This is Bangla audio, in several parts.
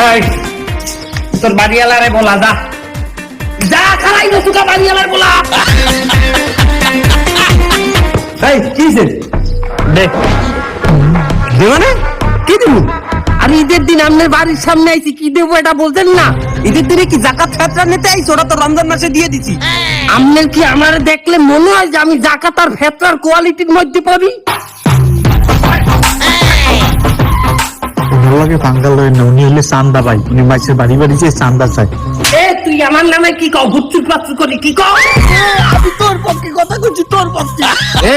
এই তোর বাড়িওয়ালারে বলা যা যা খালাই না সুকা বাড়িওয়ালার বলা। এই কি সে দেখ দে মানে কি দিব? আরে ঈদের দিন আপনার বাড়ির সামনে আইছি, কি দেবো এটা বলতেন না? ঈদের দিনে কি জাকাত ফেতরা নিতে আইছি? ওটা তো রমজান মাসে দিয়ে দিছি। আপনার কি আমার দেখলে মনে হয় যে আমি জাকাত আর ফেতরার কোয়ালিটির মধ্যে পড়ি? ভালোকে ফাঙ্গাল লয় না, উনি হলে চান্দা ভাই, উনি মাইসের বাড়ি বাড়ি যে চান্দা চাই। এ তুই আমার নামে কি কও? গুচ্চুর পাচ্চু করি কি কও? আমি তোর পক্ষে কথা কইছি, তোর পক্ষে।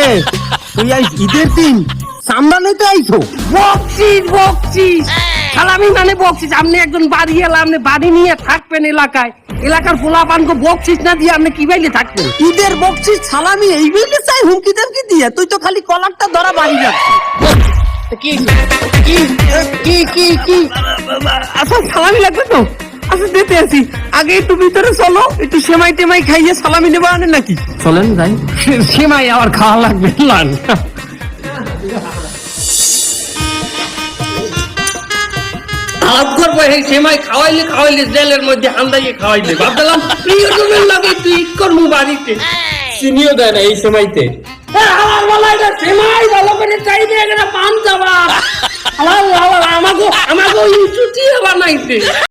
এ তুই আই ঈদের দিন চান্দা নিতে আইছো? বকছিস সালামি মানে বকছিস। আপনি একজন বাড়ি এলা, আপনি বাড়ি নিয়ে থাকবেন এলাকায়, এলাকার পোলা পানকে বকছিস না দিয়ে আপনি কি বাইলে থাকবেন? ঈদের বকছিস সালামি এই বইলে চাই হুমকি দামকি দিয়ে? তুই তো খালি কলারটা ধরা বাড়ি যাচ্ছিস। কি কি কি কি কি আচ্ছা সালামি লাগবে তো? আচ্ছা দিতে আছি, আগে একটু ভিতরে চলো, একটু সেমাই টেমাই খাইয়ে সালামি নেবা আনে নাকি? চলেন যাই। সেমাই আবার খাওয়া লাগবে লান। আলাপ করবো এই সেমাই খাওয়াইলে জেলের মধ্যে হান্দাইয়ে খাওয়াইলে ভাবলাম প্রিয়জনের লাগে তুই ঈদ করবো বাড়িতে। চিনিও দেয় না এই সময়তে। সেমাই ভালো করে চাইবে, একটা পান যাবা আমাকে ইউটিউব বানাইছে।